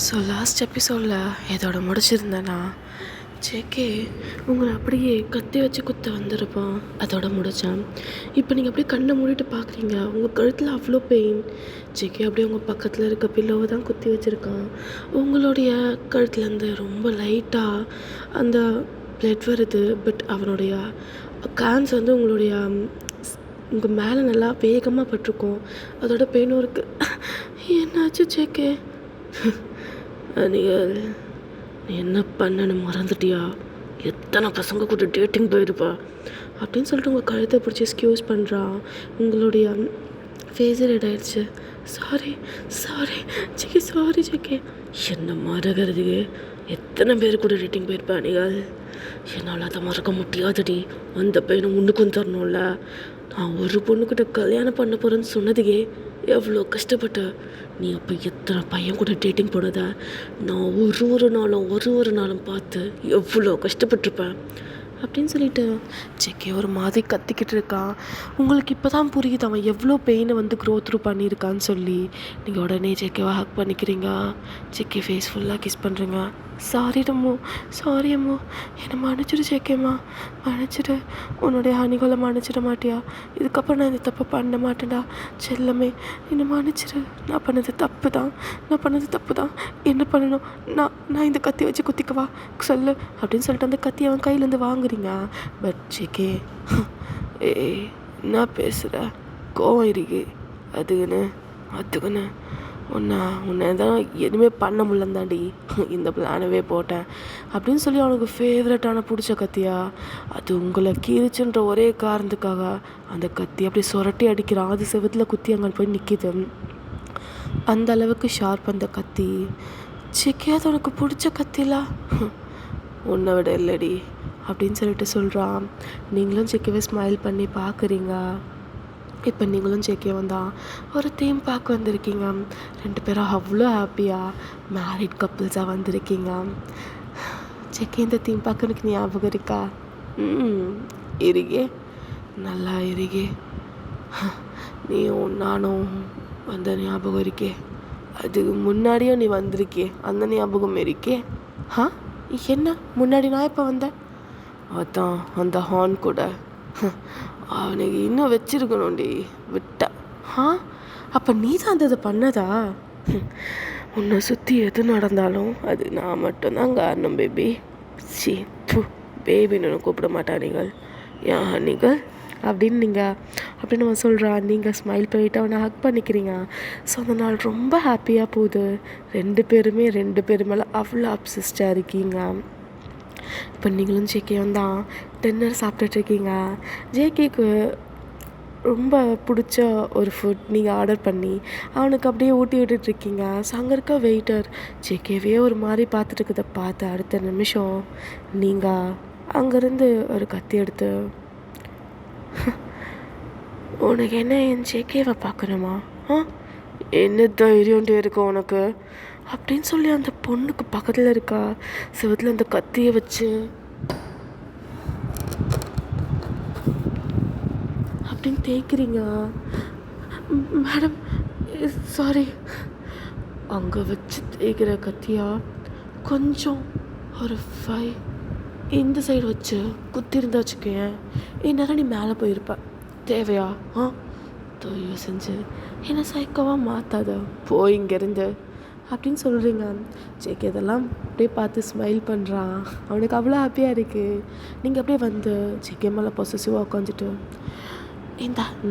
So last எபிசோடில் இதோட முடிச்சிருந்தேன்னா JK உங்களை அப்படியே கத்தி வச்சு குத்த வந்திருப்பான். அதோட முடித்தான். இப்போ நீங்கள் அப்படியே கண்ணை மூடிட்டு பார்க்குறீங்க, உங்கள் கழுத்தில் அவ்வளோ பெயின். ஜேகே அப்படியே உங்கள் பக்கத்தில் இருக்க பில்லோவை தான் குத்தி வச்சுருக்கான். உங்களுடைய கழுத்துலேருந்து ரொம்ப லைட்டாக அந்த பிளட் வருது. பட் அவனுடைய கேன்ஸ் வந்து உங்கள் மேலே நல்லா வேகமாக பட்டிருக்கும். அதோட பெயினும் இருக்குது. என்னாச்சு ஜேகே? அனிகள், நீ என்ன பண்ணனு மறந்துட்டியா? எத்தனை பசங்க கூட டேட்டிங் போயிருப்பா அப்படின்னு சொல்லிட்டு உங்கள் கழுத்தை பிடிச்சி எக்ஸ்கியூஸ் பண்ணுறான். உங்களுடைய ஃபேஸ் ரெட் ஆயிடுச்சு. Sorry JK, sorry JK. என்ன மறக்கிறதுக்கு எத்தனை பேர் கூட டேட்டிங் போயிருப்பா அனிகள்? என்னால் அதை மறக்க முடியாதடி. அந்த பையனை முன்னுக்கும் தரணும்ல. நான் ஒரு பொண்ணுக்கிட்ட கல்யாணம் பண்ண போகிறேன்னு சொன்னதுக்கே எவ்வளோ கஷ்டப்பட்ட. நீ அப்போ எத்தனை பையன் கூட டேட்டிங் போனத நான் ஒரு நாளும் பார்த்து எவ்வளோ கஷ்டப்பட்டிருப்பேன் அப்படின்னு சொல்லிட்டு ஜெகே ஒரு மாதிரி கத்திக்கிட்டு இருக்கான். உங்களுக்கு இப்போ தான் புரியுது அவன் எவ்வளோ பெயினை வந்து க்ரோ த்ரூ பண்ணியிருக்கான்னு சொல்லி. நீங்கள் உடனே ஜெகேவை ஹக் பண்ணிக்கிறீங்க. ஜெகே ஃபேஸ் ஃபுல்லாக கிஸ் பண்ணுறீங்க. சாரி அம்மோ, என்னை மன்னிச்சிடு ஜெகேம்மா, மன்னிச்சிடு. உன்னுடைய ஹனிகளை மன்னிச்சிட மாட்டியா? இதுக்கப்புறம் நான் இந்த தப்பை பண்ண மாட்டேன்டா செல்லமே, என்னை மன்னிச்சிடு. நான் பண்ணது தப்பு தான். என்ன பண்ணணும்? நான் இந்த கத்தி வச்சு குத்திக்கவா சொல்லு அப்படின்னு சொல்லிட்டு அந்த கத்தி அவன் கையிலேருந்து வாங்குறீங்க. பட் ஜெகே, என்ன பேசுகிற? கோவம் இருக்கு அதுக்குன்னு உன்னை தான் எதுவுமே பண்ண முடியலந்தாண்டி இந்த பிளானவே போட்டேன் அப்படின்னு சொல்லி அவனுக்கு ஃபேவரட்டான பிடிச்ச கத்தியா அது உங்களை கீரிச்சுன்ற ஒரே காரணத்துக்காக அந்த கத்தி அப்படி சொரட்டி அடிக்கிறான். அது செவத்தில் குத்தி அங்கே போய் நிற்கிது. அந்த அளவுக்கு ஷார்ப் அந்த கத்தி. ஜெகே, அது உனக்கு பிடிச்ச கத்திலா? உன்னை விட இல்லடி அப்படின்னு சொல்லிட்டு சொல்கிறான். நீங்களும் ஜெகேவை ஸ்மைல் பண்ணி பார்க்குறீங்க. இப்போ நீங்களும் ஜெகே வந்தான் ஒரு தீம் பார்க்க வந்திருக்கீங்க. 2 பேரும் அவ்வளோ ஹாப்பியாக மேரிட் கப்புள்ஸாக வந்திருக்கீங்க. ஜெகே, இந்த தீம் பார்க்க எனக்கு ஞாபகம் இருக்கா? இருக்கே, நல்லா இருக்கே. நீயும் நானும் வந்த ஞாபகம் இருக்கே. அதுக்கு முன்னாடியும் நீ வந்திருக்கே, அந்த ஞாபகம் இருக்கே. என்ன முன்னாடி நான் இப்போ வந்தேன்? அதான் அந்த ஹார்ன் கூட அவனுக்கு இன்னும் வச்சிருக்கணும்டி, விட்டா. அப்போ நீ தான் அந்த இதை பண்ணதா? உன்னை சுற்றி எது நடந்தாலும் அது நான் மட்டும்தான் காரணம் பேபி. பேபின்னு கூப்பிட மாட்டானீங்கள், ஏன் நீங்கள் அப்படின்னு அவன் சொல்கிறான். நீங்கள் ஸ்மைல் பண்ணிவிட்டு அவனை ஹக் பண்ணிக்கிறீங்க. ஸோ அந்த நாள் ரொம்ப ஹாப்பியாக போகுது. 2 பேர் மேலே அவ்வளோ அப்சஸ்டாக இருக்கீங்க. இப்போ நீங்களும் ஜேகே வந்தான் டின்னர் சாப்பிட்டுட்ருக்கீங்க. ஜேகேக்கு ரொம்ப பிடிச்ச ஒரு ஃபுட் நீங்கள் ஆர்டர் பண்ணி அவனுக்கு அப்படியே ஊட்டி விட்டுட்ருக்கீங்க. ஸோ அங்கே இருக்க வெயிட்டர் ஜேகேவே ஒரு மாதிரி பார்த்துட்டு பார்த்து அடுத்த நிமிஷம் நீங்கள் அங்கேருந்து ஒரு கத்தி எடுத்து, உனக்கு என்ன என் ஜேகேவை பார்க்கணுமா? என்ன தைரியம்ட்டு இருக்கு உனக்கு அப்படின்னு சொல்லி அந்த பொண்ணுக்கு பக்கத்தில் இருக்கா செவத்தில் அந்த கத்தியை வச்சு அப்படின்னு தேய்க்கிறீங்க. Madam sorry. அங்கே வச்சு தேய்க்கிற கத்தியா கொஞ்சம் ஒரு 5 இந்த சைடு வச்சு குத்திருந்தா வச்சுக்கேன், இந்நேரம் நீ மேலே போயிருப்ப. தேவையா? தயவு செஞ்சு என்னை சைக்கோவாக மாற்றாத, போய் இங்கேருந்து அப்படின்னு சொல்கிறீங்க. ஜேகே இதெல்லாம் அப்படியே பார்த்து ஸ்மைல் பண்ணுறான். அவனுக்கு அவ்வளோ ஹாப்பியாக இருக்குது. நீங்கள் அப்படியே வந்து ஜேகே மேலே பொசசிவாக உட்காந்துட்டு,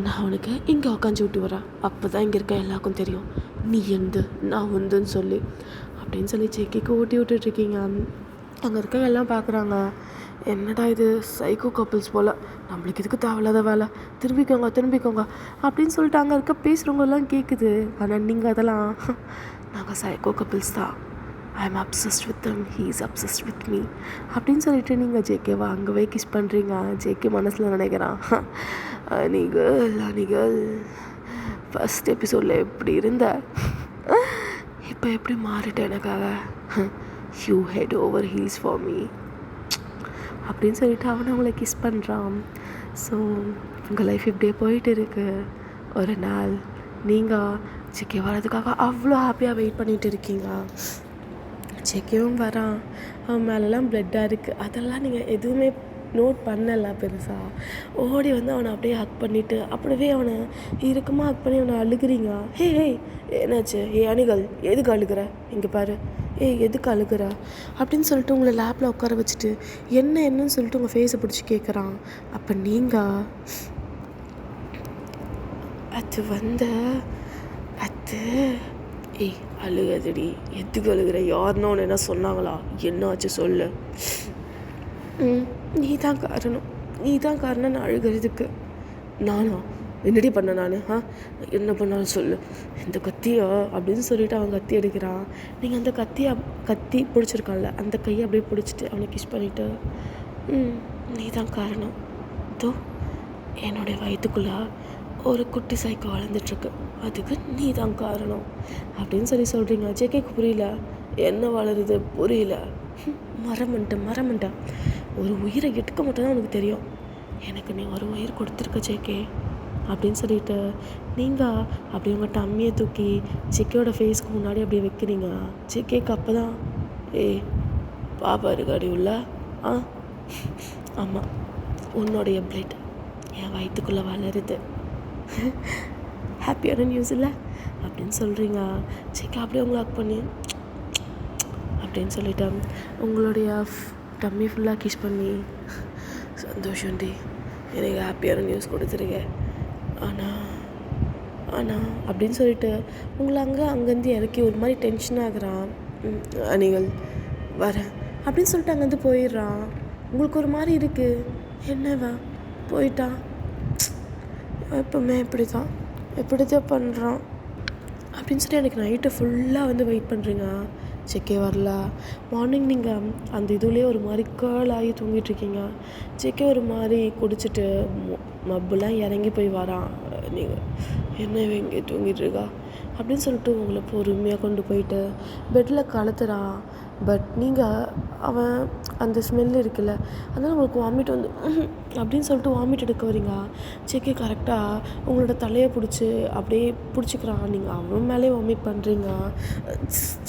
நான் அவனுக்கு இங்கே உட்காந்து விட்டு வரேன், அப்போ தான் இங்கே இருக்க எல்லாருக்கும் தெரியும் நீ எந்து நான் வந்துன்னு சொல்லி அப்படின்னு சொல்லி ஜேகேக்கு ஊட்டி விட்டுட்ருக்கீங்க. அங்கே இருக்க எல்லாம் பார்க்குறாங்க, என்னடா இது சைக்கோ கப்புள்ஸ் போல், நம்மளுக்கு இதுக்கு தேவையில்லாத வேலை, திரும்பிக்கோங்க அப்படின்னு சொல்லிட்டு அங்கே இருக்க பேசுகிறவங்கெல்லாம் கேட்குது. ஆனால் நீங்கள் அதெல்லாம், நாங்கள் சைக்கோ கப்புள்ஸ் தான், I am obsessed with them, he is obsessed with me அப்படின்னு சொல்லிட்டு நீங்கள் ஜேகேவை அங்கேவே கிஸ் பண்ணுறீங்க. ஜேகே மனசில் நினைக்கிறான், நீங்கள் ஃபஸ்ட் எபிசோடில் எப்படி இருந்த, இப்போ எப்படி மாறிட்டேன் எனக்காக, you head over heels for me அப்படின்னு சொல்லிட்டு அவனை அவங்கள கிஸ் பண்ணுறான். ஸோ உங்கள் லைஃப் இப்படியே போயிட்டு இருக்கு. ஒரு நாள் நீங்கள் ஜேகே வர்றதுக்காக அவ்வளோ ஹாப்பியாக வெயிட் பண்ணிகிட்டு இருக்கீங்க. செக்கவும் வரான். அவன் மேலெலாம் ப்ளட்டாக இருக்குது. அதெல்லாம் நீங்கள் எதுவுமே நோட் பண்ணலை பெருசாக. ஓடி வந்து அவனை அப்படியே ஹக் பண்ணிவிட்டு அப்படியே அவனை இறுக்கமாக ஹக் பண்ணி அவனை அழுகுறீங்க. ஹே ஹே என்னாச்சு? அணிகள் எதுக்கு அழுகிற? இங்கே பாரு. எதுக்கு அழுகிற அப்படின்னு சொல்லிட்டு உங்களை லேப்பில் உட்கார வச்சுட்டு என்னன்னு சொல்லிட்டு உங்கள் ஃபேஸை பிடிச்சி கேட்குறான். அப்போ நீங்கள் அது அழுகதுடி. எதுக்கு அழுகிற? யாருன்னா ஒன்று என்ன சொன்னாங்களா? என்ன ஆச்சு சொல்லு. நீ தான் காரணம் நான் அழுகிறதுக்கு. நானா? என்னடி பண்ண நான்? என்ன பண்ணாலும் சொல்லு. இந்த கத்தியா அப்படின்னு சொல்லிட்டு அவன் கத்தி எடுக்கிறான். நீங்கள் அந்த கத்தி பிடிச்சிருக்கான்ல அந்த கையை அப்படியே பிடிச்சிட்டு அவனை கிஸ் பண்ணிவிட்டு நீ தான் காரணம். தோ என்னுடைய வயிற்றுக்குள்ளே ஒரு குட்டி சைக்கோ வளர்ந்துட்டுருக்கு. அதுக்கு நீ தான் காரணம் அப்படின்னு சொல்கிறீங்க. ஜேகேக்கு புரியல. என்ன வளருது புரியல. மரமண்டேன். ஒரு உயிரை எடுக்க மட்டும் தான் உனக்கு தெரியும். எனக்கு நீ ஒரு உயிர் கொடுத்துருக்க ஜேகே அப்படின்னு சொல்லிட்டு நீங்கள் அப்படி உங்கள் டம்மியை தூக்கி ஜேகேயோட ஃபேஸ்க்கு முன்னாடி அப்படியே வைக்கிறீங்க. ஜேகேக்கு அப்போ தான் பாப்பா இருக்காடி உள்ள. ஆமாம், உன்னுடைய பிளட் என் வயிற்றுக்குள்ளே வளருது. ஹாப்பியான நியூஸ் இல்லை அப்படின்னு சொல்கிறீங்க. ஜேகே அப்படியே உங்களை ஹக் பண்ணி அப்படின்னு சொல்லிட்டேன். உங்களுடைய டம்மி ஃபுல்லாக கிஸ் பண்ணி சந்தோஷம்டி, எனக்கு ஹாப்பியான நியூஸ் கொடுத்துருக்கேன். ஆனால் அப்படின்னு சொல்லிட்டு உங்களை அங்கேருந்து இறக்கி ஒரு மாதிரி டென்ஷன் ஆகுறான். அணிகள் வரேன் அப்படின்னு சொல்லிட்டு அங்கேருந்து போயிடுறான். உங்களுக்கு ஒரு மாதிரி இருக்குது. என்னவா போயிட்டான்? எப்பவுமே இப்படி தான் பண்ணுறான் அப்படின்னு சொல்லி எனக்கு நைட்டு ஃபுல்லாக வந்து வெயிட் பண்ணுறீங்க. ஜேகே வரல. மார்னிங் நீங்கள் அந்த இதுலேயே ஒரு மாதிரி கேர்ள் ஆகி தூங்கிட்டுருக்கீங்க. ஜேகே ஒரு மாதிரி குடிச்சிட்டு மப்புலாம் இறங்கி போய் வரான். நீங்கள் என்ன இங்கே தூங்கிட்டுருக்கா அப்படின்னு சொல்லிட்டு உங்களை பொறுமையாக கொண்டு போயிட்டு பெட்டில் கலத்துறான். பட் நீங்கள் அவன் அந்த ஸ்மெல் இருக்குல்ல, அதனால் உங்களுக்கு வாமிட் வந்து அப்படின்னு சொல்லிட்டு வாமிட் எடுக்க வரீங்க. ஜேகே கரெக்டாக உங்களோட தலையை பிடிச்சி அப்படியே பிடிச்சிக்கிறான். நீங்கள் அவன் மேலே வாமிட் பண்ணுறீங்க.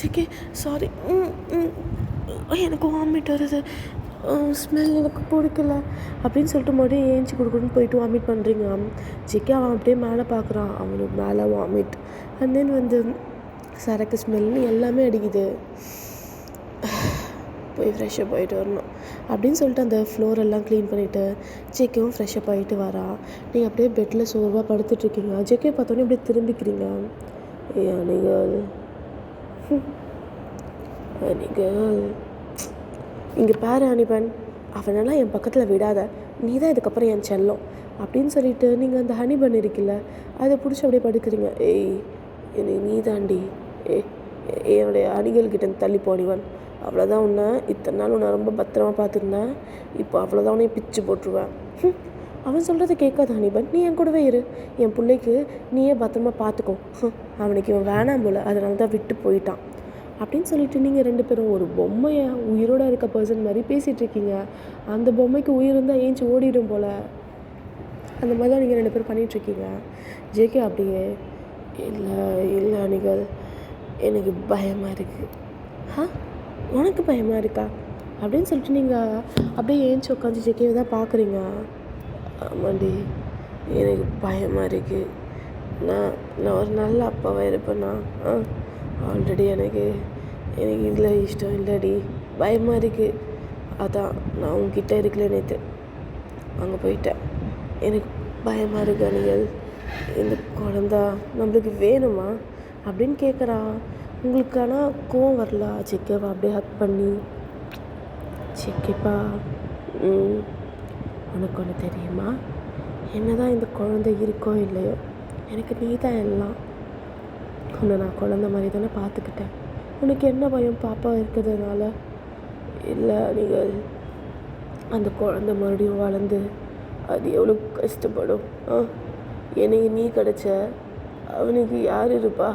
ஜேகே சாரி, எனக்கு வாமிட் வருது, ஸ்மெல் எனக்கு பிடிக்கல அப்படின்னு சொல்லிட்டு மறுபடியும் ஏஞ்சி கொடுக்கணுன்னு போயிட்டு வாமிட் பண்ணுறீங்க. ஜேகே அவன் அப்படியே மேலே பார்க்குறான். அவனுக்கு மேலே வாமிட் அண்ட் தென் வந்து சரக்கு ஸ்மெல்னு எல்லாமே அடிக்குது. போய் ஃப்ரெஷ்ஷப் ஆகிட்டு வரணும் அப்படின்னு சொல்லிட்டு அந்த ஃப்ளோரெல்லாம் க்ளீன் பண்ணிவிட்டு ஜேகேவும் ஃப்ரெஷ்ஷப் ஆகிட்டு வரா. நீங்கள் அப்படியே பெட்டில் சோர்வாக படுத்துட்ருக்கீங்க. ஜேகே பார்த்தோன்னே அப்படியே திரும்பிக்கிறீங்க. அணிகள் இங்கே பாரு அனிபன், அவனெல்லாம் என் பக்கத்தில் விடாத, நீ தான் இதுக்கப்புறம் என் செல்லம் அப்படின்னு சொல்லிட்டு நீங்கள் அந்த ஹனிபன் இருக்குல்ல அதை பிடிச்சி அப்படியே படுக்கிறீங்க. எனக்கு நீ தாண்டி என்னுடைய அணிகள்கிட்ட தள்ளி போனிவன். அவ்வளோதான் உன்னை இத்தனை நாள் உன்னை ரொம்ப பத்திரமா பார்த்துருந்தேன். இப்போ அவ்வளோதான் உன்னையும் பிச்சு போட்டுருவேன். அவன் சொல்கிறத கேட்காத ஹனிபன், நீ என் கூடவே இரு. என் பிள்ளைக்கு நீயே பத்திரமா பார்த்துக்கோ. அவனுக்கு இவன் வேணாம் போல், அதனால தான் விட்டு போயிட்டான் அப்படின்னு சொல்லிட்டு நீங்கள் 2 பேரும் ஒரு பொம்மையை உயிரோடு இருக்க பர்சன் மாதிரி பேசிகிட்ருக்கீங்க. அந்த பொம்மைக்கு உயிர் இருந்தால் ஏஞ்சி ஓடிடும் போல். அந்த மாதிரி தான் நீங்கள் 2 பேரும் பண்ணிகிட்ருக்கீங்க. ஜேகே அப்படியே இல்லை அணிகள், எனக்கு பயமாக இருக்குது. உனக்கு பயமாக இருக்கா அப்படின்னு சொல்லிட்டு நீங்கள் அப்படியே ஏஞ்சி உட்காந்து ஜேகேவை தான் பார்க்குறீங்க. ஆமாண்டி, எனக்கு பயமாக இருக்குது. நான் ஒரு நல்ல அப்பாவாக இருப்பேன்னா? ஆல்ரெடி எனக்கு இதில் இஷ்டம் இல்லைடி, பயமாக இருக்குது. அதான் நான் உங்ககிட்ட இருக்கல, நேற்று அங்கே போயிட்டேன். எனக்கு பயமாக இருக்கு அணிகள். இந்த குழந்தா நம்மளுக்கு வேணுமா அப்படின்னு கேட்குறா. உங்களுக்கு ஆனால் கோவம் வரல. ஜேகேவை அப்படியே ஹக் பண்ணி, ஜேகேப்பா உனக்கு ஒன்று தெரியுமா, என்ன தான் இந்த குழந்தை இருக்கோ இல்லையோ எனக்கு நீ தான் எல்லாம். உன்னை நான் குழந்த மாதிரி தானே பார்த்துக்கிட்டேன். உனக்கு என்ன பயம் பாப்பா இருக்கிறதுனால? இல்லை நீங்கள் அந்த குழந்தை மறுபடியும் வளர்ந்து அது எவ்வளோ கஷ்டப்படும். எனக்கு நீ கிடச்ச, அவனுக்கு யார் இருப்பா?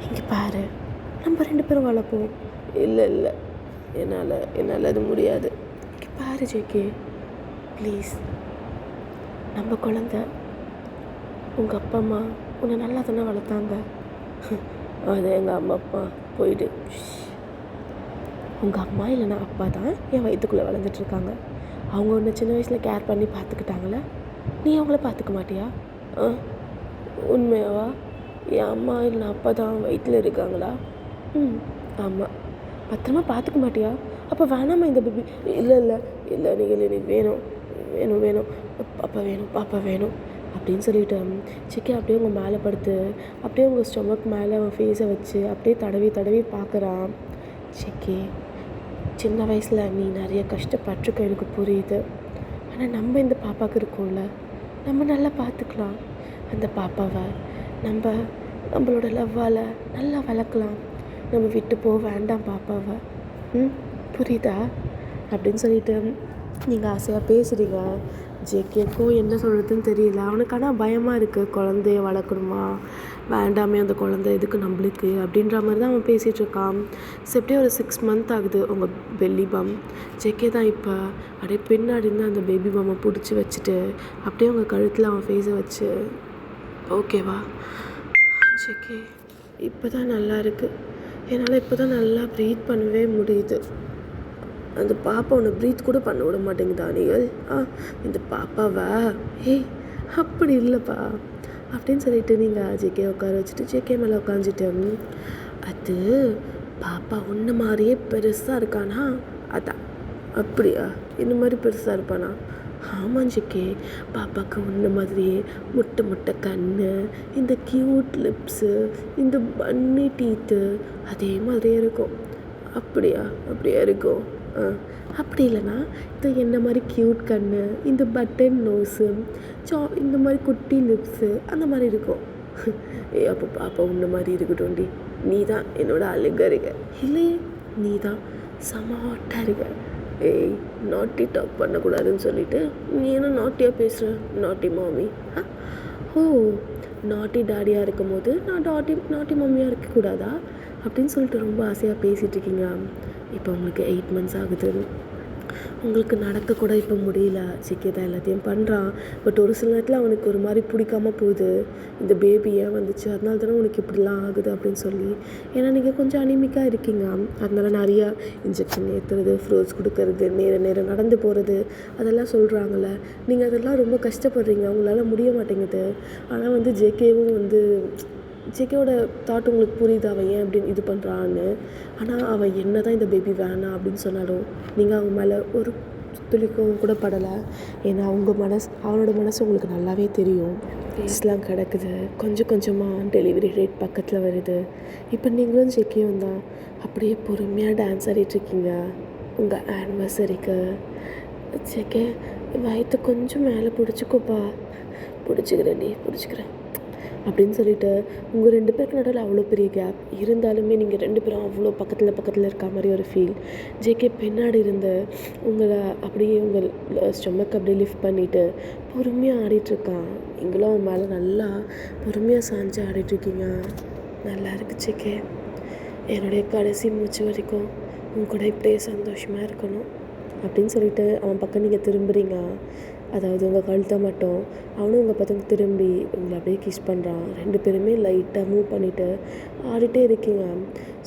இங்கே பாரு, நம்ம 2 பேரும் வளர்ப்போம். இல்லை என்னால் அது முடியாது. இங்கே பாரு ஜேகே, ப்ளீஸ், நம்ம குழந்த, உங்கள் அப்பா அம்மா உன்னை நல்லா தானே வளர்த்தாங்க. அது எங்கள் அம்மா அப்பா போயிடு. உங்கள் அம்மா இல்லைனா அப்பா தான் என் வயிற்றுக்குள்ளே வளர்ந்துட்டுருக்காங்க. அவங்க ஒன்று சின்ன வயசில் கேர் பண்ணி பார்த்துக்கிட்டாங்களே, நீ அவங்கள பார்த்துக்க மாட்டியா? உண்மையாவா? என் அம்மா இல்லைனா அப்பா தான் வயிற்றில் இருக்காங்களா? ஆமாம். பத்திரமா பார்த்துக்க மாட்டியா? அப்போ வேணாமா இந்த பேபி? இல்லை இல்லை இல்லை, நீங்கள் எனக்கு வேணும் வேணும் வேணும், பாப்பா வேணும் அப்படின்னு சொல்லிட்டு சிக்கி அப்படியே உங்கள் மேலே படுத்து அப்படியே உங்கள் ஸ்டொமக் மேலே அவன் ஃபேஸை வச்சு அப்படியே தடவி தடவி பார்க்குறான். சிக்கி, சின்ன வயசில் நீ நிறைய கஷ்டப்பட்டிருக்க, எனக்கு புரியுது. ஆனால் நம்ம இந்த பாப்பாவுக்கு இருக்கோம்ல, நம்ம நல்லா பார்த்துக்கலாம். அந்த பாப்பாவை நம்மளோட லவ்வால் நல்லா வளர்க்கலாம். நம்ம விட்டு போக வேண்டாம் பாப்பாவை. புரியுதா? அப்படின்னு சொல்லிட்டு நீங்கள் ஆசையாக பேசுகிறீங்க. ஜேகேக்கும் என்ன சொல்கிறதுன்னு தெரியல. அவனுக்கு ஆனால் பயமாக இருக்குது, குழந்தைய வளர்க்கணுமா வேண்டாமே, அந்த குழந்தை எதுக்கு நம்மளுக்கு அப்படின்ற மாதிரி தான் அவன் பேசிகிட்டு இருக்கான். எப்படியே ஒரு 6 month ஆகுது உங்கள் பெல்லி பம். ஜேகே தான் இப்போ அப்படியே பின்னாடி இருந்து அந்த பேபி பம்மை பிடிச்சி வச்சுட்டு அப்படியே உங்கள் கழுத்தில் அவன் ஃபேஸை வச்சு, ஓகேவா ஜேகே, இப்போ தான் நல்லா இருக்குது, என்னால் இப்போ தான் நல்லா ப்ரீத் பண்ணவே முடியுது. அந்த பாப்பா உன்னை ப்ரீத் கூட பண்ண விட மாட்டேங்குதா நீங்கள்? இந்த பாப்பாவா? அப்படி இல்லைப்பா அப்படின்னு சொல்லிட்டு நீங்கள் ஜேகே உட்கார வச்சுட்டு ஜேகே மேலே உட்காந்துட்டு, அது பாப்பா உன்ன மாதிரியே பெருசாக இருக்கானா? அதான். அப்படியா? இந்த மாதிரி பெருசாக இருப்பானா? ஆமாம் ஜேகே, பாப்பாவுக்கு உன்ன மாதிரியே முட்டை கண், இந்த க்யூட் லிப்ஸு, இந்த பன்னி டீத்து அதே மாதிரியே இருக்கும். அப்படியா இருக்கும். அப்படி இல்லைனா இது என்ன மாதிரி க்யூட் கண், இந்த பட்டன் நோஸு, இந்த மாதிரி குட்டி லிப்ஸு அந்த மாதிரி இருக்கும். அப்போ பாப்பா உன்ன மாதிரி இருக்கட்டும்டி. நீ தான் என்னோட அழகாக இருக்க. இல்லையே, நீ தான் சமாட்டாக இருக்க. நாட்டி டாக் பண்ணக்கூடாதுன்னு சொல்லிட்டு நீ என்ன நாட்டியாக பேசுகிற? நாட்டி மாமி. நாட்டி டாடியாக இருக்கும் போது நான் நாட்டி மம்மியாக இருக்கக்கூடாதா அப்படின்னு சொல்லிட்டு ரொம்ப ஆசையாக பேசிகிட்ருக்கீங்க. இப்போ உங்களுக்கு 8 months ஆகுது. உங்களுக்கு நடக்க கூட இப்போ முடியல. ஜேகே தான் எல்லாத்தையும் பண்ணுறான். பட் ஒரு சில நேரத்தில் அவனுக்கு ஒரு மாதிரி பிடிக்காமல் போகுது. இந்த பேபி ஏன் வந்துச்சு, அதனால தானே உனக்கு இப்படிலாம் ஆகுது அப்படின்னு சொல்லி. ஏன்னா நீங்கள் கொஞ்சம் அனிமிக்காக இருக்கீங்க. அதனால நிறையா இன்ஜெக்ஷன் ஏற்றுறது, ஃப்ரூட்ஸ் கொடுக்கறது, நேரம் நடந்து போகிறது அதெல்லாம் சொல்கிறாங்கள்ல. நீங்கள் அதெல்லாம் ரொம்ப கஷ்டப்படுறீங்க, உங்களால் முடிய மாட்டேங்குது. ஆனால் ஜேகேவும் ஜேகேவோட தாட் உங்களுக்கு புரியுது, அவன் ஏன் அப்படின்னு இது பண்ணுறான்னு. ஆனால் அவன் என்ன தான் இந்த பேபி வேணாம் அப்படின்னு சொன்னாலும் நீங்கள் அவங்க மேலே ஒரு துளிக்கும் கூட படலை. ஏன்னா அவனோட மனசு உங்களுக்கு நல்லாவே தெரியும். ஃபேஸ்லாம் கிடக்குது, கொஞ்சம் கொஞ்சமாக டெலிவரி டேட் பக்கத்தில் வருது. இப்போ நீங்களும் ஜேகேவும் தான் அப்படியே பொறுமையாக டான்ஸ் ஆடிட்டுருக்கீங்க உங்கள் ஆனிவர்சரிக்கு. ஜேகே, வயிற்று கொஞ்சம் மேலே பிடிச்சிக்கோப்பா. பிடிச்சிக்கிறேன் அப்படின்னு சொல்லிட்டு உங்கள் 2 பேருக்கு நடுவில் அவ்வளோ பெரிய கேப் இருந்தாலுமே நீங்கள் 2 பேரும் அவ்வளோ பக்கத்தில் இருக்க மாதிரி ஒரு ஃபீல். ஜேகே பின்னாடி இருந்து உங்களை அப்படியே உங்கள் ஸ்டொமக் அப்படியே லிஃப்ட் பண்ணிவிட்டு பொறுமையாக ஆடிட்டுருக்கான். நீங்களும் அவன் மேலே நல்லா பொறுமையாக சாஞ்சு ஆடிட்டுருக்கீங்க. நல்லா இருக்கு ஜேகே. என்னுடைய கடைசி மூச்சு வரைக்கும் உங்க கூட இப்படியே சந்தோஷமாக இருக்கணும் அப்படின்னு சொல்லிட்டு அவன் பக்கம் நீங்கள் திரும்புகிறீங்க. அதாவது உங்கள் கழுத்தை மட்டும் அவனும் உங்கள் பக்கம் திரும்பி உங்களை அப்படியே கிஸ் பண்ணுறான். 2 பேருமே லைட்டாக மூவ் பண்ணிவிட்டு ஆடிட்டே இருக்கீங்க.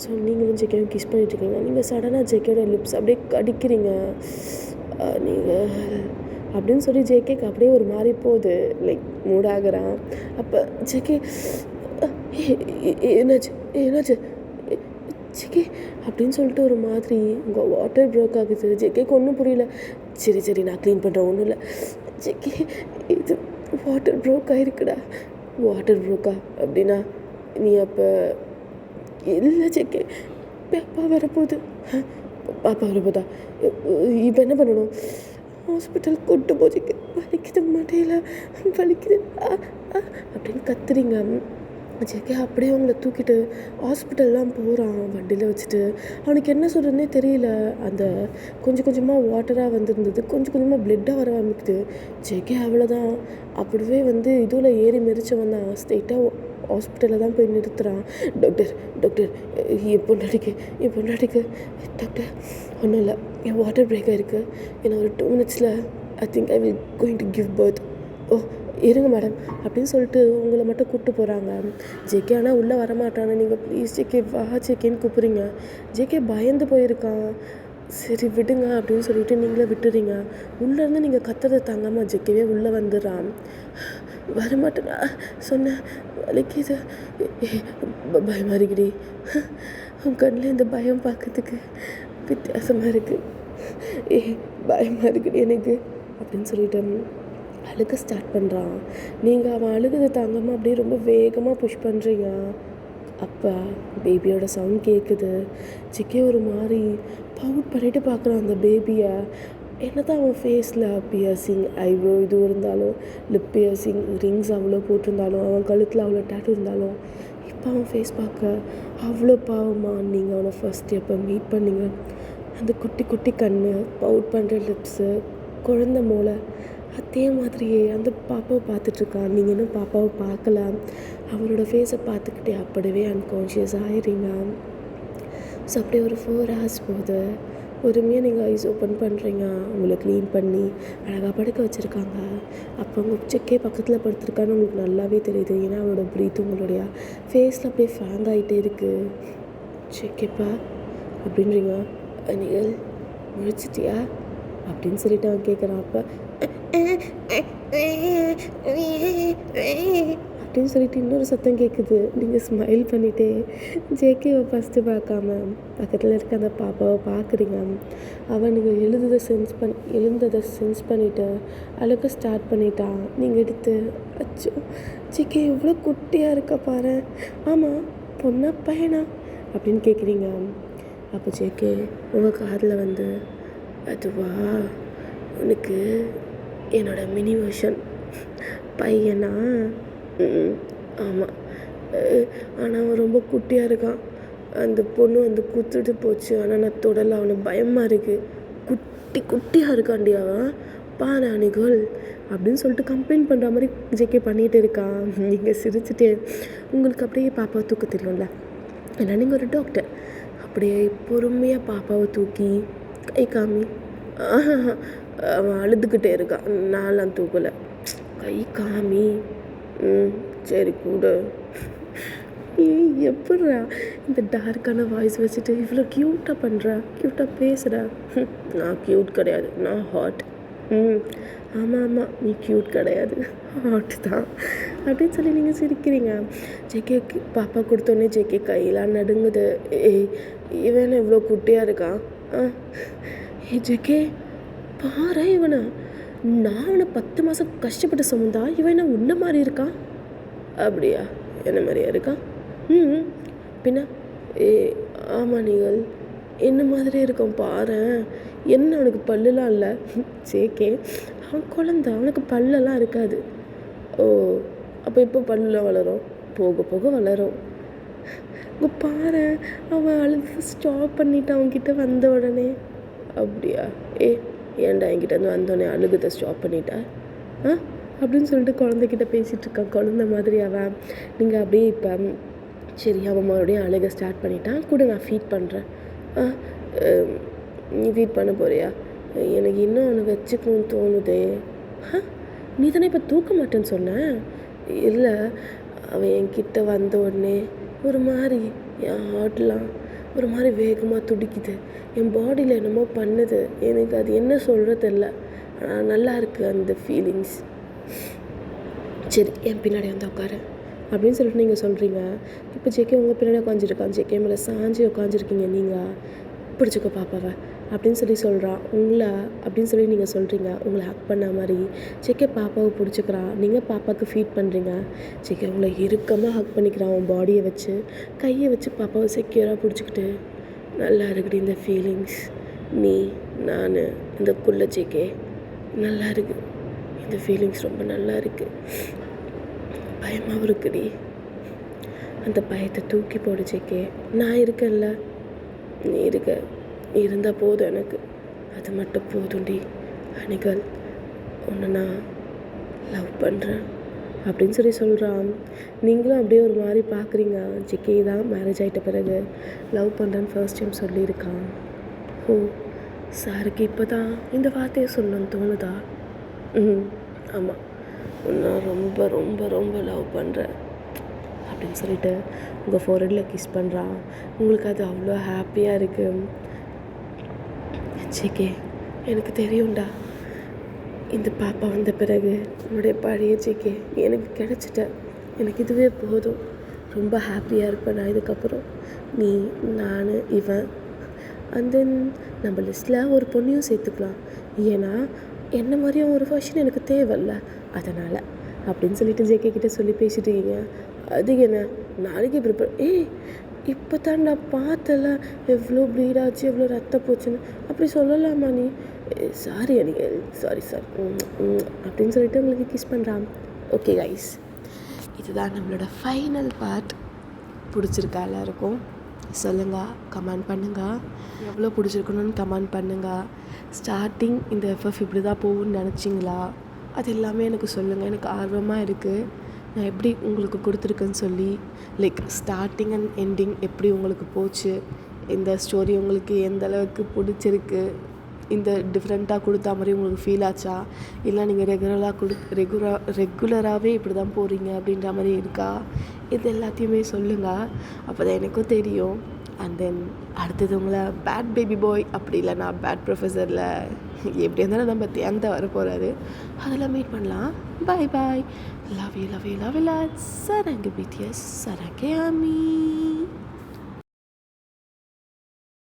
ஸோ நீங்களும் ஜேகேவும் கிஸ் பண்ணிட்டுருக்கீங்க. நீங்கள் சடனாக ஜேகேயோட லிப்ஸ் அப்படியே கடிக்கிறீங்க. நீங்கள் அப்படின்னு சொல்லி ஜேகேக்கு அப்படியே ஒரு மாதிரி போகுது, லைக் மூடாகிறான். அப்போ ஜேகே, என்னாச்சு ஜேகே அப்படின்னு சொல்லிட்டு ஒரு மாதிரி உங்கள் வாட்டர் ப்ரோக் ஆகுது. ஜேகேக்கு ஒன்றும் புரியல. சரி நான் க்ளீன் பண்ணுறேன், ஒன்றும் இல்லை. ஜேகே, இது வாட்டர் ப்ரோக் ஆகிருக்குடா. வாட்டர் ப்ரோக்கா அப்படின்னா நீ அப்போ இல்லை ஜேகே, பாப்பா வரப்போகுதா? இப்போ என்ன பண்ணணும்? ஹாஸ்பிட்டல் கூப்பிட்டு போச்சுக்கு வலிக்குது, மட்டையில் வலிக்குது அப்படின்னு கத்துறீங்க. ஜேகே அப்படியே அவங்கள தூக்கிட்டு ஹாஸ்பிட்டல்லாம் போகிறான் வண்டியில் வச்சுட்டு. அவனுக்கு என்ன சொல்கிறதுனே தெரியல. அந்த கொஞ்சம் கொஞ்சமாக வாட்டராக வந்துருந்தது, கொஞ்சம் கொஞ்சமாக ப்ளட்டாக வர ஆரம்பிக்குது. ஜேகே அவ்வளோதான், அப்படியே இதுவில் ஏறி மிதிச்சு வந்தான். ஸ்ட்ரெயிட்டாக ஹாஸ்பிட்டலில் தான் போய் நிறுத்துகிறான். டாக்டர் என் பொண்டாட்டிக்கு டாக்டர் ஒன்றும் இல்லை, என் வாட்டர் பிரேக் ஆகிருக்கு. ஏன்னா ஒரு 2 minutes I think I will going to give birth. இருங்க மேடம் அப்படின்னு சொல்லிட்டு உங்களை மட்டும் கூப்பிட்டு போகிறாங்க. ஜேகே ஆனால் உள்ளே வரமாட்டானே, நீங்கள் ப்ளீஸ் ஜேகே வா ஜேகேன்னு கூப்பிட்றீங்க. ஜேகே பயந்து போயிருக்கான். சரி விடுங்க அப்படின்னு சொல்லிட்டு நீங்களே விட்டுறீங்க. உள்ளேருந்து நீங்கள் கத்துறதை தாங்காமல் ஜேகேவே உள்ளே வந்துடுறான். வரமாட்டேனா சொன்னேன், வலிக்குது, பயமாக இருக்குடி, உன் கண்ணில் இந்த பயம் பார்க்கறதுக்கு வித்தியாசமாக இருக்குது, பயமாக இருக்குடி எனக்கு அப்படின்னு சொல்லிட்டு அழுக ஸ்டார்ட் பண்ணுறான். நீங்கள் அவன் அழுகதை தாங்காமல் அப்படியே ரொம்ப வேகமாக புஷ் பண்ணுறீங்க. அப்போ பேபியோட சவுண்ட் கேட்குது. ஜேகே ஒரு மாதிரி பவுட் பண்ணிட்டு பார்க்குறான் அந்த பேபியை. என்ன தான் அவன் ஃபேஸில் பியர்சிங், ஐப்ரோ இது இருந்தாலும், லிப் பியர்சிங், ரிங்ஸ் அவ்வளோ போட்டிருந்தாலும், அவன் கழுத்தில் அவ்வளோ டேட்டு இருந்தாலும், இப்போ அவன் ஃபேஸ் பார்க்க அவ்வளோ பாவமாக. நீங்கள் அவனை ஃபஸ்ட் எப்போ மீட் பண்ணீங்க, அந்த குட்டி குட்டி கண், பவுட் பண்ணுற லிப்ஸு, குழந்த மூளை, அதே மாதிரியே அந்த பாப்பாவை பார்த்துட்ருக்கான். நீங்கள் இன்னும் பாப்பாவை பார்க்கல. அவனோட ஃபேஸை பார்த்துக்கிட்டே அப்படியே அன்கான்ஷியஸ் ஆகிடுறீங்க. ஸோ அப்படியே ஒரு 4 hours போகுது. பொறுமையாக நீங்கள் ஐஸ் ஓப்பன் பண்ணுறீங்க. உங்களை க்ளீன் பண்ணி அழகாக படுக்க வச்சுருக்காங்க. அப்போ உங்கள் ஜேகே பக்கத்தில் படுத்துருக்கான்னு உங்களுக்கு நல்லாவே தெரியுது. ஏன்னா அவனோட ப்ரீத் உங்களுடைய ஃபேஸில் அப்படியே ஃபேங் ஆகிட்டே இருக்குது. ஜேகேப்பா அப்படின்றீங்க. நீங்கள் முடிச்சிட்டியா அப்படின்னு சொல்லிட்டு அவன் கேட்குறான். அப்போ அப்படின்னு சொல்லிட்டு இன்னொரு சத்தம் கேட்குது. நீங்கள் ஸ்மைல் பண்ணிவிட்டே ஜேகேவை ஃபஸ்ட்டு பார்க்காம பக்கத்தில் இருக்க அந்த பாப்பாவை பார்க்குறீங்க. அவனுக்கு எழுந்ததை சென்ஸ் பண்ணிவிட்டு அழுக ஸ்டார்ட் பண்ணிட்டான். நீங்கள் எடுத்து அச்சோ ஜேகே எவ்வளோ குட்டியாக இருக்க பாரு, ஆமாம் பொண்ணா பையனா அப்படின்னு கேட்குறீங்க. அப்போ ஜேகே உங்கள் காதில் வந்து, அதுவா உனக்கு என்னோடய மினி வெர்ஷன் பையனா, ஆமாம், ஆனால் அவன் ரொம்ப குட்டியாக இருக்கான். அந்த பொண்ணு வந்து குத்துட்டு போச்சு, ஆனால் நான் தொடலை, அவனுக்கு பயமாக இருக்குது. குட்டியாக இருக்காண்டி அவன் பாரு அணிகள் அப்படின்னு சொல்லிட்டு கம்ப்ளைண்ட் பண்ணுற மாதிரி ஜேகே பண்ணிகிட்டு இருக்கான். நீங்கள் சிரிச்சுட்டே, உங்களுக்கு அப்படியே பாப்பாவை தூக்க தெரியும்ல, ஏன்னா நீங்கள் ஒரு டாக்டர், அப்படியே பொறுமையாக பாப்பாவை தூக்கி கை காமி. அவன் அழுதுகிட்டே இருக்கான், நான்லாம் தூக்கலை, கை காமி. சரி கூட. எப்பட்றா இந்த டார்க்கான வாய்ஸ் வச்சுட்டு இவ்வளோ க்யூட்டாக பண்ணுறா, க்யூட்டாக பேசுகிறா? நான் க்யூட் கிடையாது, நான் ஹாட். ஆமாம் நீ க்யூட் கிடையாது, ஹாட் தான் அப்படின்னு சொல்லி நீங்கள் சிரிக்கிறீங்க. ஜேகே பாப்பா கொடுத்தோன்னே ஜேகே கையெல்லாம் நடுங்குது. இவன் இவ்வளோ குட்டியாக இருக்கான். ஜேகே பாரு இவனை, நான் அவனை 10 மாதம் கஷ்டப்பட்டு சுமந்தா இவன் என்ன உன்ன மாதிரி இருக்கான். அப்படியா, என்ன மாதிரியா இருக்கான்? பின்ன ஆமாம் நீங்கள் என்ன மாதிரியே இருக்கான் பாரு. என்ன அவனுக்கு பல்லுலாம் இல்லை. ஜேகே அவன் குழந்த, அவனுக்கு பல்லெல்லாம் இருக்காது. ஓ அப்போ இப்போ பல்லுலாம் வளரும், போக போக வளரும். இங்கே பாரு அவன் அழுது ஸ்டாப் பண்ணிட்டான் அவன்கிட்ட வந்த உடனே. அப்படியா, ஏன்டா என்கிட்ட வந்து வந்தோடனே அழுகுதை ஸ்டாப் பண்ணிட்டா அப்படின்னு சொல்லிட்டு குழந்தைகிட்ட பேசிகிட்டு இருக்கான், குழந்த மாதிரி அவன். நீங்கள் அப்படியே இப்போ சரி அவன் மறுபடியும் அழுக ஸ்டார்ட் பண்ணிட்டான், கூட நான் ஃபீட் பண்ணுறேன். நீ ஃபீட் பண்ண போறியா? எனக்கு இன்னும் அவனை வச்சுக்கணும்னு தோணுதே. நீ தானே இப்போ தூக்க மாட்டேன்னு சொன்னேன். இல்லை, அவன் என்கிட்ட வந்த உடனே ஒரு மாதிரி என் ஹார்ட்லாம் ஒரு மாதிரி வேகமாக துடிக்குது, என் பாடியில் என்னமோ பண்ணுது, எனக்கு அது என்ன சொல்கிறது இல்லை, ஆனால் நல்லா இருக்குது அந்த ஃபீலிங்ஸ். சரி என் பின்னாடி வந்து உட்காரு அப்படின்னு சொல்லிட்டு நீங்கள் சொல்கிறீங்க. இப்போ ஜேகே உங்கள் பின்னாடி உட்காந்துருக்கான், ஜேகே மேலே சாஞ்சி உட்காந்துருக்கீங்க. நீங்கள் பிடிச்சிக்கோ பாப்பாவை அப்படின்னு சொல்லி சொல்கிறான். உங்களை அப்படின்னு சொல்லி நீங்கள் சொல்கிறீங்க, உங்களை ஹக் பண்ண மாதிரி. ஜேகே பாப்பாவை பிடிச்சிக்கிறான், நீங்கள் பாப்பாவுக்கு ஃபீட் பண்ணுறீங்க. ஜேகே உங்களை இறுக்கமாக ஹக் பண்ணிக்கிறான், உன் பாடியை வச்சு கையை வச்சு பாப்பாவை செக்யூராக பிடிச்சிக்கிட்டு. நல்லா இருக்குடி இந்த ஃபீலிங்ஸ், நீ நான் இந்த குள்ள ஜேகே நல்லா இருக்கு, இந்த ஃபீலிங்ஸ் ரொம்ப நல்லா இருக்குது. பயமாகவும் இருக்குடி, அந்த பயத்தை தூக்கி போடு ஜேகே, நான் இருக்கேன்ல, நீ இருந்தால் போதும், எனக்கு அது மட்டும் போதும்டி. அணிகள் உன்னை நான் லவ் பண்ணுறேன் அப்படின்னு சொல்லி சொல்கிறான். நீங்களும் அப்படியே ஒரு மாதிரி பார்க்குறீங்க. ஜேகே தான் மேரேஜ் ஆகிட்ட பிறகு லவ் பண்ணுறேன்னு ஃபர்ஸ்ட் டைம் சொல்லியிருக்கான். ஓ சாருக்கு இப்போ தான் இந்த வார்த்தையை சொல்லணும்னு தோணுதா? ஆமாம், நான் ரொம்ப ரொம்ப ரொம்ப லவ் பண்ணுறேன் அப்படின்னு சொல்லிட்டு உங்கள் ஃபோர்ஹெட்டில் கிஸ் பண்ணுறான். உங்களுக்கு அது அவ்வளோ ஹாப்பியாக இருக்குது. ஜேகே, எனக்கு தெரியும்டா, இந்த பாப்பா வந்த பிறகு உன்னுடைய பழைய ஜேகே எனக்கு கிடச்சிட்ட. எனக்கு இதுவே போதும். ரொம்ப ஹாப்பியாக இருப்பேன் நான் இதுக்கப்புறம். நீ, நான், இவன் அந்த நம்ம லிஸ்ட்டில் ஒரு பொண்ணையும் சேர்த்துக்கலாம். ஏன்னா என்ன மாதிரியும் ஒரு ஃபர்ஷன் எனக்கு தேவையில்ல, அதனால் அப்படின்னு சொல்லிட்டு ஜேகே கிட்டே சொல்லி பேசிட்டு இருக்கீங்க. அது என்ன நாளைக்கு ப்ரிப்பேர் இப்போ தான் நான் பார்த்தல எவ்வளோ ப்ளீட் ஆச்சு, எவ்வளோ ரத்தம் போச்சுன்னு. அப்படி சொல்லலாமா நீ? சாரி அனிகல், சாரி அப்படின்னு சொல்லிட்டு உங்களுக்கு கிஸ் பண்ணுறான். ஓகே கைஸ், இதுதான் நம்மளோட ஃபைனல் பார்ட். பிடிச்சிருக்கா எல்லாருக்கும்? சொல்லுங்கள், கமெண்ட் பண்ணுங்கள். எவ்வளோ பிடிச்சிருக்கணும்னு கமெண்ட் பண்ணுங்கள். ஸ்டார்டிங் இந்த எஃப்எஃப் இப்படி தான் போகும்னு நினச்சிங்களா? அது எல்லாமே எனக்கு சொல்லுங்கள். எனக்கு ஆர்வமாக இருக்குது நான் எப்படி உங்களுக்கு கொடுத்துருக்கேன்னு சொல்லி. லைக் ஸ்டார்டிங் அண்ட் எண்டிங் எப்படி உங்களுக்கு போச்சு, இந்த ஸ்டோரி உங்களுக்கு எந்த அளவுக்கு பிடிச்சிருக்கு, இந்த டிஃப்ரெண்ட்டாக கொடுத்தா மாதிரி உங்களுக்கு ஃபீல் ஆச்சா, இல்லை நீங்கள் ரெகுலராகவே இப்படி தான் போகிறீங்க அப்படின்ற மாதிரி இருக்கா? இது எல்லாத்தையுமே சொல்லுங்கள். அப்போ தான் எனக்கும் தெரியும். அண்ட் தென் அடுத்தது உங்களை பேட் பேபி பாய் அப்படி இல்லைனா பேட் ப்ரொஃபஸரில் எப்படி இருந்தாலும் நம்ம தேர்ந்த வர போகிறாரு. அதெல்லாம் மீட் பண்ணலாம். Bye bye. Love you love you love you lot. சரங்கு பிடிஎஸ், சரங்கே ஆமி.